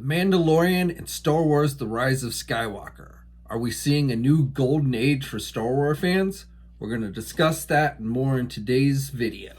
The Mandalorian and Star Wars The Rise of Skywalker. Are we seeing a new golden age for Star Wars fans? We're going to discuss that and more in today's video.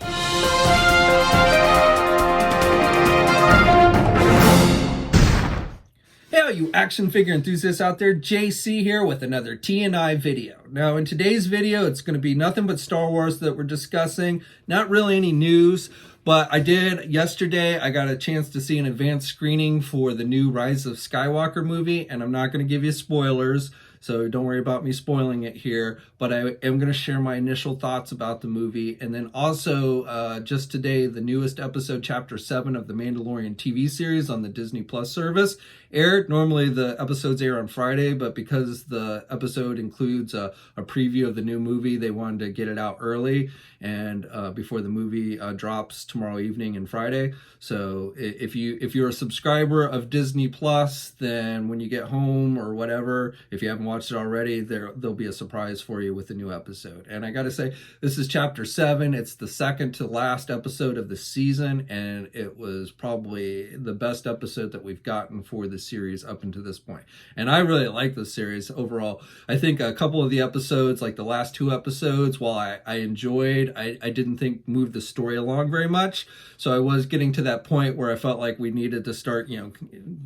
Hey, all you action figure enthusiasts out there, JC here with another T&I video. Now, in today's video, it's going to be nothing but Star Wars that we're discussing, not really any news, but I got a chance to see an advanced screening for the new Rise of Skywalker movie, and I'm not going to give you spoilers, so don't worry about me spoiling it here, but I am going to share my initial thoughts about the movie. And then also, just today, the newest episode, Chapter 7 of the Mandalorian TV series on the Disney Plus service aired. Normally the episodes air on Friday, but because the episode includes a preview of the new movie, they wanted to get it out early and before the movie drops tomorrow evening and Friday. So if you're a subscriber of Disney Plus, then when you get home or whatever, if you haven't watched it already, there'll be a surprise for you with the new episode. And I gotta say, this is Chapter 7. It's the second to last episode of the season, and it was probably the best episode that we've gotten for the series up until this point. And I really like this series overall. I think a couple of the episodes, like the last two episodes, while I enjoyed, I didn't think moved the story along very much. So I was getting to that point where I felt like we needed to start,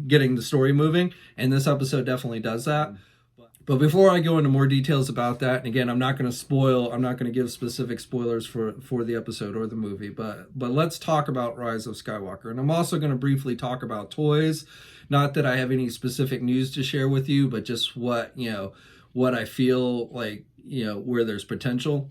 getting the story moving. And this episode definitely does that. But before I go into more details about that, and again, I'm not going to give specific spoilers for the episode or the movie, but let's talk about Rise of Skywalker. And I'm also going to briefly talk about toys. Not that I have any specific news to share with you, but just what I feel like, where there's potential.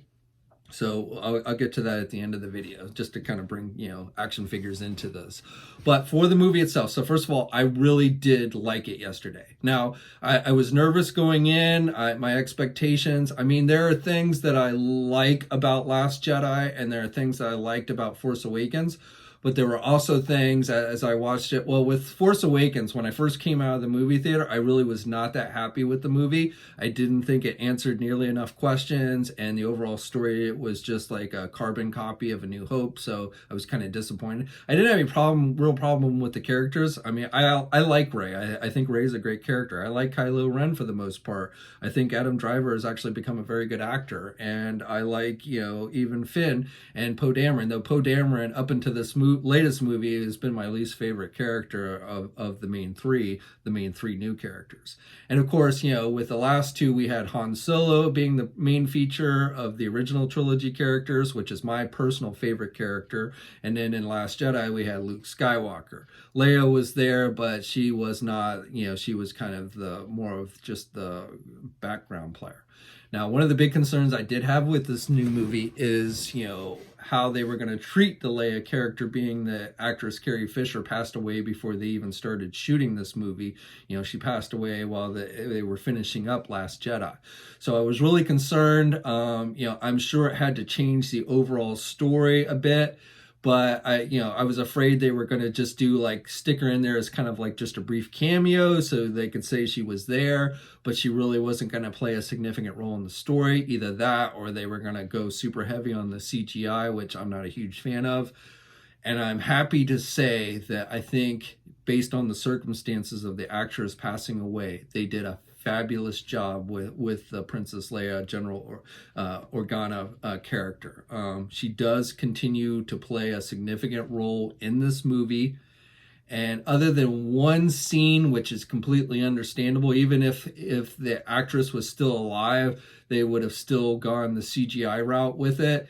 So I'll get to that at the end of the video, just to kind of bring, action figures into this. But for the movie itself, so first of all, I really did like it yesterday. Now, I was nervous going in, my expectations. I mean, there are things that I like about Last Jedi, and there are things that I liked about Force Awakens. But there were also things as I watched it. Well, with Force Awakens, when I first came out of the movie theater, I really was not that happy with the movie. I didn't think it answered nearly enough questions, and the overall story was just like a carbon copy of A New Hope. So I was kind of disappointed. I didn't have any real problem with the characters. I mean, I like Rey. I think Rey's a great character. I like Kylo Ren for the most part. I think Adam Driver has actually become a very good actor, and I like even Finn and Poe Dameron. Though Poe Dameron, up into this latest movie, has been my least favorite character of the main three new characters. And of course, with the last two, we had Han Solo being the main feature of the original trilogy characters, which is my personal favorite character. And then in Last Jedi, we had Luke Skywalker. Leia was there, but she was not, she was kind of more of just the background player. Now, one of the big concerns I did have with this new movie is, how they were going to treat the Leia character, being the actress Carrie Fisher passed away before they even started shooting this movie. She passed away while they were finishing up Last Jedi. So I was really concerned. I'm sure it had to change the overall story a bit. But I was afraid they were going to just stick her in there as kind of like just a brief cameo so they could say she was there, but she really wasn't going to play a significant role in the story. Either that, or they were going to go super heavy on the CGI, which I'm not a huge fan of. And I'm happy to say that I think, based on the circumstances of the actress passing away, they did a fabulous job with the Princess Leia, General Organa character. She does continue to play a significant role in this movie. And other than one scene, which is completely understandable, even if the actress was still alive, they would have still gone the CGI route with it.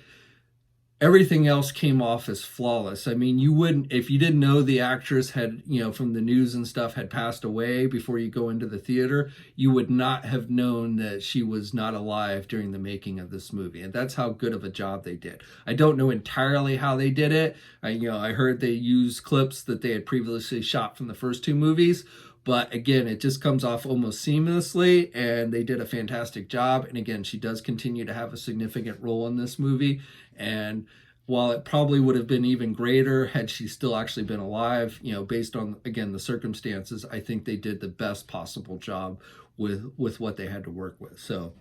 Everything else came off as flawless. I mean, you wouldn't, if you didn't know the actress had, from the news and stuff, had passed away before you go into the theater, you would not have known that she was not alive during the making of this movie. And that's how good of a job they did. I don't know entirely how they did it. I heard they used clips that they had previously shot from the first two movies. But again, it just comes off almost seamlessly, and they did a fantastic job. And again, she does continue to have a significant role in this movie. And while it probably would have been even greater had she still actually been alive, based on, again, the circumstances, I think they did the best possible job with what they had to work with. So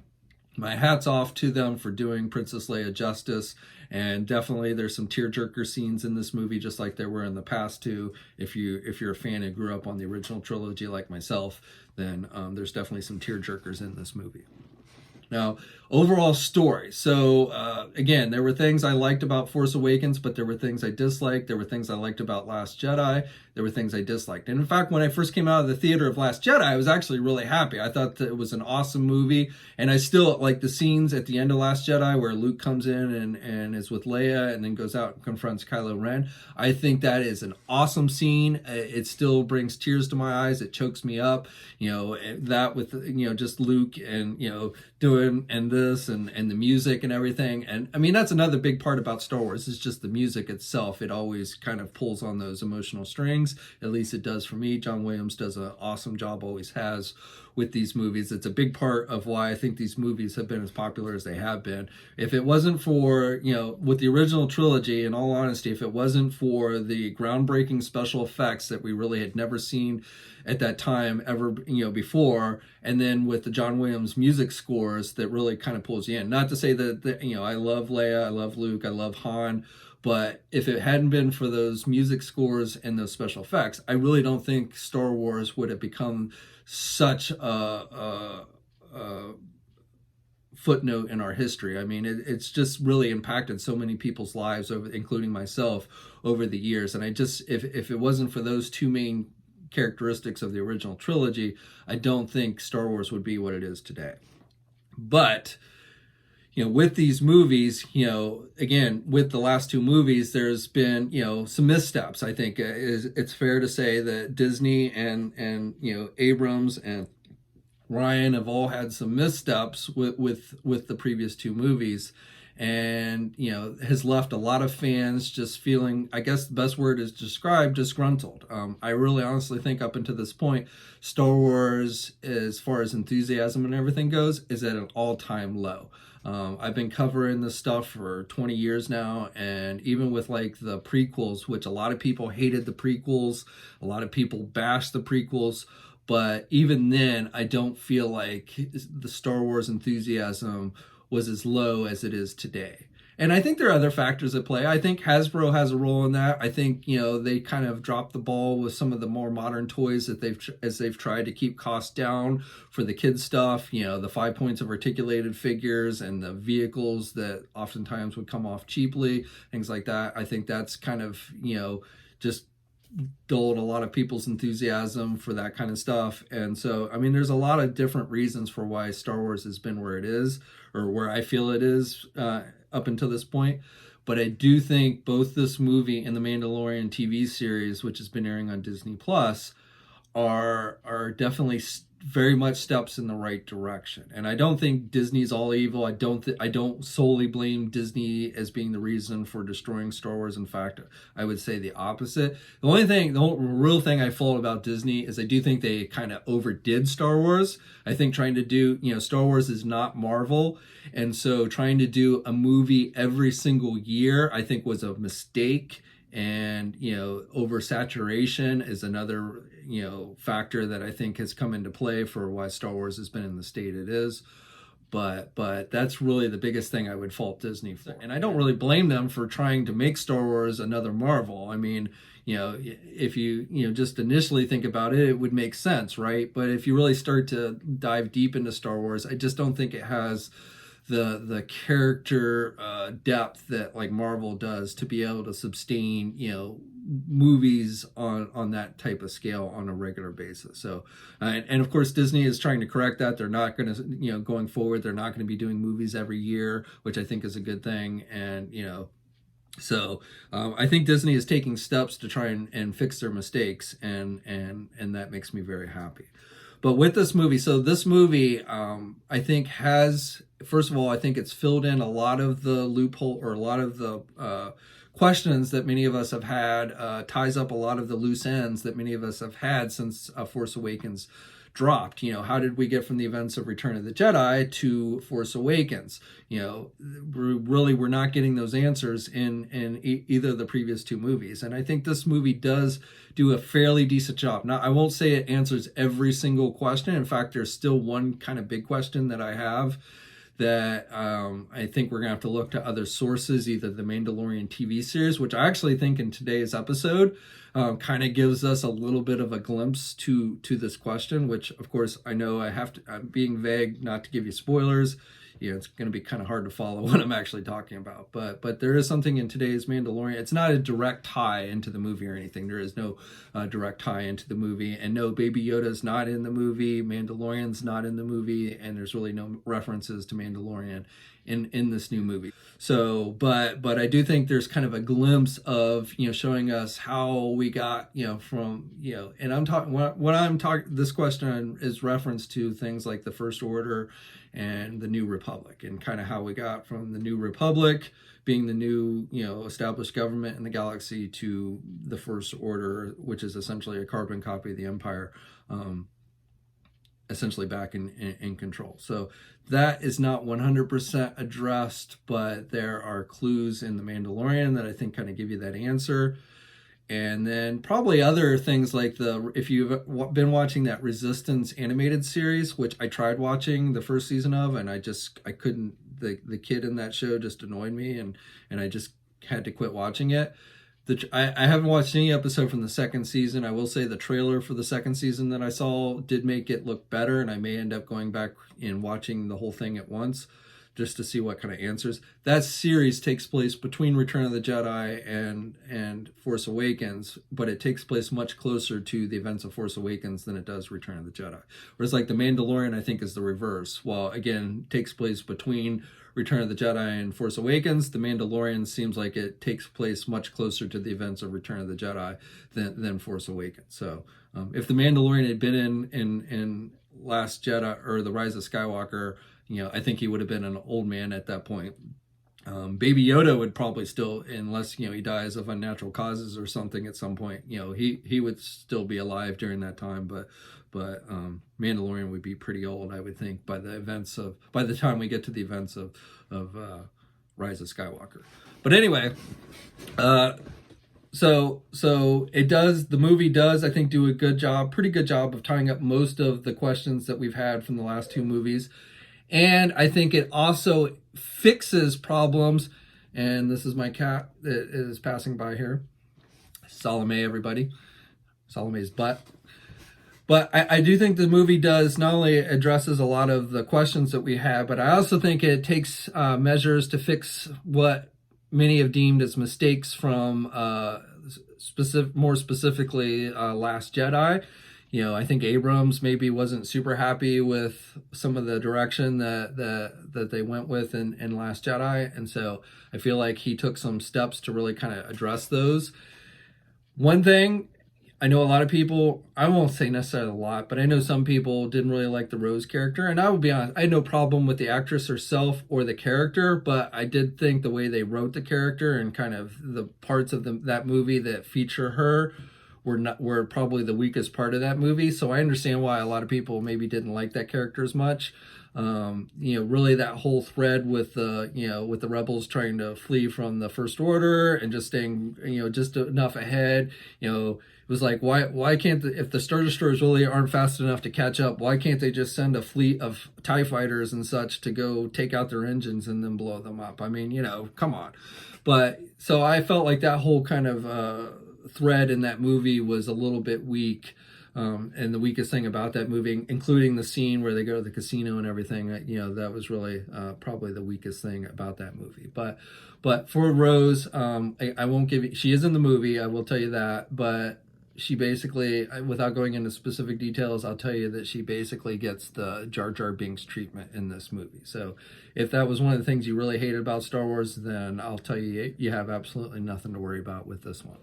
my hat's off to them for doing Princess Leia justice. And definitely there's some tearjerker scenes in this movie, just like there were in the past too. If you're a fan and grew up on the original trilogy like myself, then there's definitely some tearjerkers in this movie. Now, overall story. So, again, there were things I liked about Force Awakens, but there were things I disliked. There were things I liked about Last Jedi. There were things I disliked. And in fact, when I first came out of the theater of Last Jedi, I was actually really happy. I thought that it was an awesome movie. And I still like the scenes at the end of Last Jedi where Luke comes in and is with Leia and then goes out and confronts Kylo Ren. I think that is an awesome scene. It still brings tears to my eyes. It chokes me up. That with, just Luke and, doing and this and the music and everything. And I mean, that's another big part about Star Wars is just the music itself. It always kind of pulls on those emotional strings. At least it does for me. John Williams does an awesome job, always has, with these movies. It's a big part of why I think these movies have been as popular as they have been. If it wasn't for, with the original trilogy, in all honesty, if it wasn't for the groundbreaking special effects that we really had never seen at that time ever, before, and then with the John Williams music scores that really kind of pulls you in. Not to say that I love Leia, I love Luke, I love Han, but if it hadn't been for those music scores and those special effects, I really don't think Star Wars would have become such a footnote in our history. I mean, it's just really impacted so many people's lives, including myself, over the years. And if it wasn't for those two main characteristics of the original trilogy, I don't think Star Wars would be what it is today. But with these movies, again, with the last two movies, there's been, some missteps. I think it's fair to say that Disney and Abrams and Ryan have all had some missteps with the previous two movies, and has left a lot of fans just feeling, I guess the best word is described, disgruntled. I really honestly think up until this point, Star Wars, as far as enthusiasm and everything goes, is at an all-time low. I've been covering this stuff for 20 years now, and even with like the prequels, which a lot of people hated the prequels, a lot of people bashed the prequels, but even then, I don't feel like the Star Wars enthusiasm was as low as it is today. And I think there are other factors at play. I think Hasbro has a role in that. I think, they kind of dropped the ball with some of the more modern toys that they've tried to keep costs down for the kids stuff, the 5 points of articulated figures and the vehicles that oftentimes would come off cheaply, things like that. I think that's kind of, just dulled a lot of people's enthusiasm for that kind of stuff. And so, I mean, there's a lot of different reasons for why Star Wars has been where it is, or where I feel it is, up until this point. But I do think both this movie and the Mandalorian TV series, which has been airing on Disney Plus, are definitely very much steps in the right direction. And I don't think Disney's all evil. I don't solely blame Disney as being the reason for destroying Star Wars. In fact, I would say the opposite. The real thing I fault about Disney is I do think they kind of overdid Star Wars. I think trying to do, Star Wars is not Marvel. And so trying to do a movie every single year, I think was a mistake. And, oversaturation is another, factor that I think has come into play for why Star Wars has been in the state it is. But that's really the biggest thing I would fault Disney for. And I don't really blame them for trying to make Star Wars another Marvel. I mean, if you just initially think about it, it would make sense, right? But if you really start to dive deep into Star Wars, I just don't think it has the character depth that like Marvel does to be able to sustain movies on that type of scale on a regular basis. So and of course Disney is trying to correct that. They're not going to going forward, they're not going to be doing movies every year, which I think is a good thing. And so I think Disney is taking steps to try and fix their mistakes, and that makes me very happy. But with this movie, I think first of all, I think it's filled in a lot of the loophole, or a lot of the questions that many of us have had, ties up a lot of the loose ends that many of us have had since Force Awakens dropped. How did we get from the events of Return of the Jedi to Force Awakens? We're not getting those answers in either of the previous two movies. And I think this movie does do a fairly decent job. Now, I won't say it answers every single question. In fact, there's still one kind of big question that I have that I think we're gonna have to look to other sources, either the Mandalorian TV series, which I actually think in today's episode kind of gives us a little bit of a glimpse to this question, which of course I know I'm being vague not to give you spoilers. It's going to be kind of hard to follow what I'm actually talking about, but there is something in today's Mandalorian. It's not a direct tie into the movie or anything. There is no direct tie into the movie, and no, Baby Yoda's not in the movie, Mandalorian's not in the movie, and there's really no references to Mandalorian in this new movie. So, but I do think there's kind of a glimpse of, showing us how we got, from, and I'm talking, what I'm talking, this question is reference to things like the First Order and the New Republic, and kind of how we got from the New Republic being the new, established government in the galaxy to the First Order, which is essentially a carbon copy of the Empire, essentially back in control. So that is not 100% addressed, but there are clues in The Mandalorian that I think kind of give you that answer. And then probably other things like if you've been watching that Resistance animated series, which I tried watching the first season of, and I couldn't, the kid in that show just annoyed me, and I just had to quit watching it. I haven't watched any episode from the second season. I will say the trailer for the second season that I saw did make it look better, and I may end up going back and watching the whole thing at once just to see what kind of answers. That series takes place between Return of the Jedi and Force Awakens, but it takes place much closer to the events of Force Awakens than it does Return of the Jedi. Whereas like The Mandalorian, I think, is the reverse. While, again, takes place between Return of the Jedi and Force Awakens, The Mandalorian seems like it takes place much closer to the events of Return of the Jedi than Force Awakens. So if The Mandalorian had been in Last Jedi or The Rise of Skywalker, I think he would have been an old man at that point. Baby Yoda would probably still, unless he dies of unnatural causes or something at some point, he would still be alive during that time. But Mandalorian would be pretty old, I would think, by the time we get to the events of Rise of Skywalker. But anyway, so the movie does, I think, do a pretty good job of tying up most of the questions that we've had from the last two movies. And I think it also fixes problems. And this is my cat that is passing by here. Salome, everybody. Salome's butt. But I do think the movie does not only addresses a lot of the questions that we have, but I also think it takes measures to fix what many have deemed as mistakes from more specifically Last Jedi. I think Abrams maybe wasn't super happy with some of the direction that they went with in Last Jedi. And so I feel like he took some steps to really kind of address those. One thing, I know a lot of people, I won't say necessarily a lot, but I know some people didn't really like the Rose character. And I will be honest, I had no problem with the actress herself or the character, but I did think the way they wrote the character and kind of the parts of that movie that feature her were probably the weakest part of that movie. So I understand why a lot of people maybe didn't like that character as much. Really that whole thread with the rebels trying to flee from the First Order and just staying, just enough ahead. It was like, why can't if the Star Destroyers really aren't fast enough to catch up, why can't they just send a fleet of TIE fighters and such to go take out their engines and then blow them up? I mean, come on. But so I felt like that whole kind of thread in that movie was a little bit weak, and the weakest thing about that movie, including the scene where they go to the casino and everything, that was really probably the weakest thing about that movie. But for Rose, I won't give you, she is in the movie, I will tell you that, but she basically, without going into specific details, I'll tell you that she basically gets the Jar Jar Binks treatment in this movie. So if that was one of the things you really hated about Star Wars, then I'll tell you, you have absolutely nothing to worry about with this one.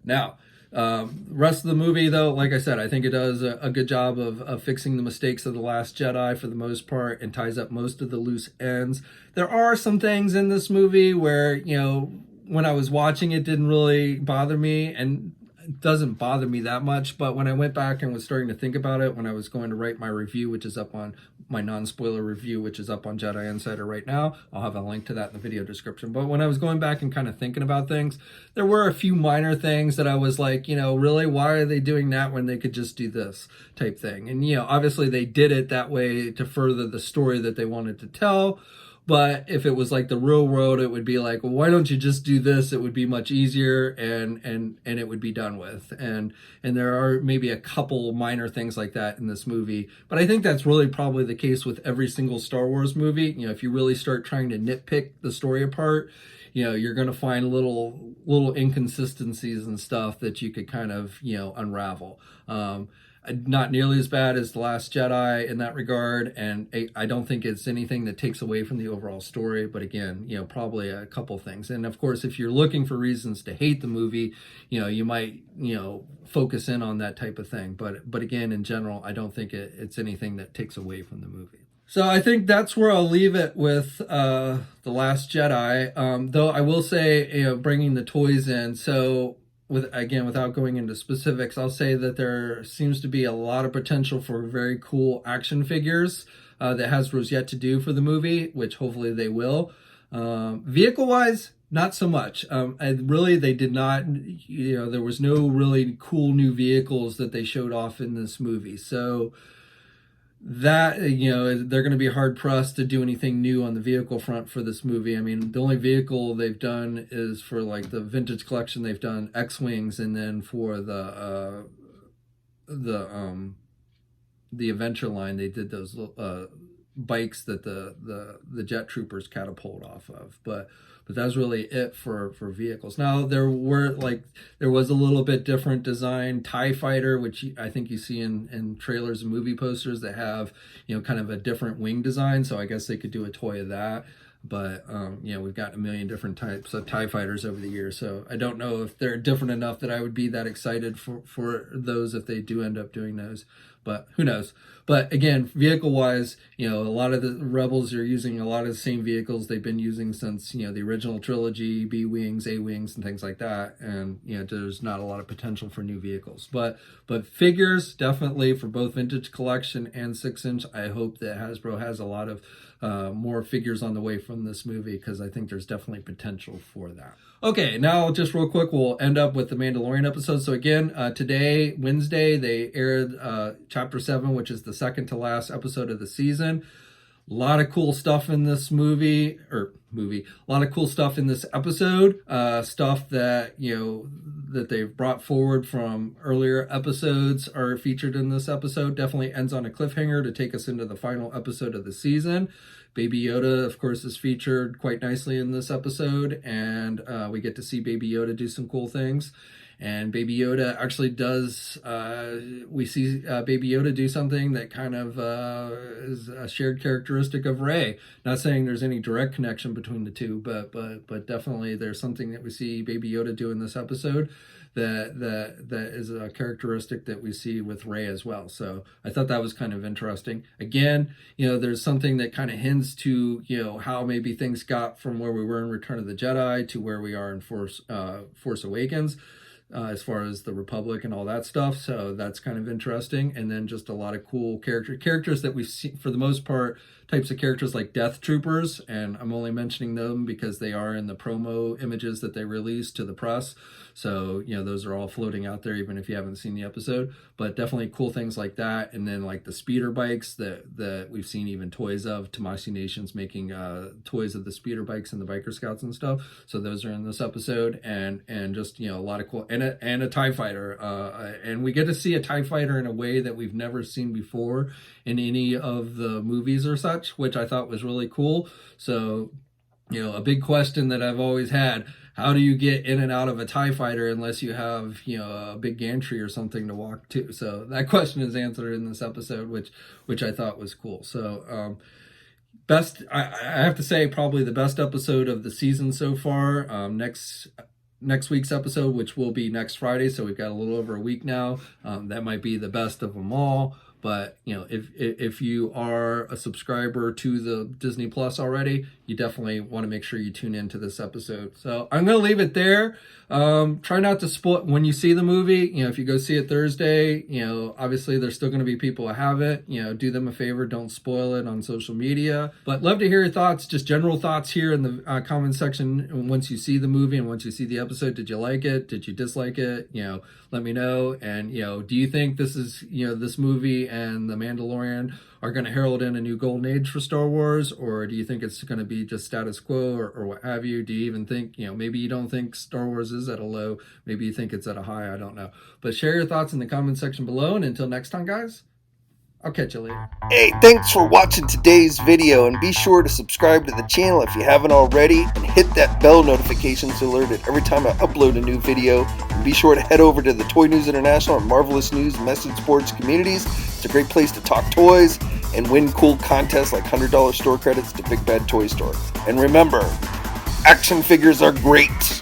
Now, rest of the movie, though, like I said, I think it does a good job of fixing the mistakes of The Last Jedi for the most part and ties up most of the loose ends. There are some things in this movie where, when I was watching it, didn't really bother me, and it doesn't bother me that much. But when I went back and was starting to think about it, when I was going to write my review, which is up on my non-spoiler review, which is up on Jedi Insider right now. I'll have a link to that in the video description. But when I was going back and kind of thinking about things, there were a few minor things that I was like, really, why are they doing that when they could just do this type thing? And, obviously they did it that way to further the story that they wanted to tell. But if it was like the real world, it would be like, well, why don't you just do this? It would be much easier and it would be done with. And there are maybe a couple minor things like that in this movie. But I think that's really probably the case with every single Star Wars movie. If you really start trying to nitpick the story apart, you're going to find little inconsistencies and stuff that you could kind of, unravel. Not nearly as bad as The Last Jedi in that regard, and I don't think it's anything that takes away from the overall story, but again, probably a couple things. And of course, if you're looking for reasons to hate the movie, you might, focus in on that type of thing. But again, in general, I don't think it's anything that takes away from the movie. So I think that's where I'll leave it with The Last Jedi, though I will say, bringing the toys in, so without going into specifics, I'll say that there seems to be a lot of potential for very cool action figures that Hasbro's yet to do for the movie, which hopefully they will. Vehicle-wise, not so much. They did not, there was no really cool new vehicles that they showed off in this movie. So that, they're going to be hard pressed to do anything new on the vehicle front for this movie. I mean, the only vehicle they've done is for like the vintage collection. They've done X-Wings, and then for the Adventure line, they did those bikes that the jet troopers catapult off of. But that's really it for vehicles. Now there was a little bit different design TIE fighter, which I think you see in trailers and movie posters that have kind of a different wing design. So I guess they could do a toy of that. But we've got a million different types of TIE fighters over the years, so I don't know if they're different enough that I would be that excited for those if they do end up doing those. But who knows? But again, vehicle-wise, a lot of the Rebels are using a lot of the same vehicles they've been using since, the original trilogy, B-Wings, A-Wings, and things like that. And, there's not a lot of potential for new vehicles. But figures, definitely, for both Vintage Collection and 6-inch, I hope that Hasbro has a lot of more figures on the way from this movie, because I think there's definitely potential for that. Okay, now just real quick, we'll end up with the Mandalorian episode. So again, today, Wednesday, they aired Chapter 7, which is the second to last episode of the season. A lot of cool stuff in this movie. A lot of cool stuff in this episode. Stuff that, that they've brought forward from earlier episodes are featured in this episode. Definitely ends on a cliffhanger to take us into the final episode of the season. Baby Yoda, of course, is featured quite nicely in this episode, and we get to see Baby Yoda do some cool things. And Baby Yoda actually does, we see Baby Yoda do something that kind of is a shared characteristic of Rey. Not saying there's any direct connection between the two, but definitely there's something that we see Baby Yoda do in this episode that is a characteristic that we see with Rey as well. So I thought that was kind of interesting. Again, there's something that kind of hints to, how maybe things got from where we were in Return of the Jedi to where we are in Force Awakens. As far as the Republic and all that stuff. So that's kind of interesting. And then just a lot of cool characters that we've seen, for the most part, types of characters like Death Troopers. And I'm only mentioning them because they are in the promo images that they released to the press. So, those are all floating out there, even if you haven't seen the episode. But definitely cool things like that. And then like the speeder bikes that we've seen even toys of. Tamashii Nation's making toys of the speeder bikes and the biker scouts and stuff. So those are in this episode. And just, a lot of cool, and a TIE fighter. And we get to see a TIE fighter in a way that we've never seen before in any of the movies or such, which I thought was really cool. So, a big question that I've always had, how do you get in and out of a TIE fighter unless you have, a big gantry or something to walk to? So that question is answered in this episode, which I thought was cool. So, I have to say, probably the best episode of the season so far. Next week's episode, which will be next Friday, so we've got a little over a week now. That might be the best of them all. But if you are a subscriber to the Disney Plus already, you definitely want to make sure you tune into this episode. So I'm going to leave it there. Try not to spoil when you see the movie. If you go see it Thursday, obviously there's still going to be people who have it. Do them a favor, don't spoil it on social media. But love to hear your thoughts, just general thoughts here in the comment section. Once you see the movie and once you see the episode, did you like it? Did you dislike it? Let me know. And do you think this is this movie and The Mandalorian are going to herald in a new golden age for Star Wars, or do you think it's going to be just status quo, or what have you? Do you even think, maybe you don't think Star Wars is at a low, maybe you think it's at a high, I don't know. But share your thoughts in the comment section below, and until next time, guys, I'll catch you later. Hey, thanks for watching today's video, and be sure to subscribe to the channel if you haven't already, and hit that bell notification to alert it every time I upload a new video. And be sure to head over to the Toy News International and Marvelous News message boards communities. It's a great place to talk toys and win cool contests like $100 store credits to Big Bad Toy Store. And remember, action figures are great.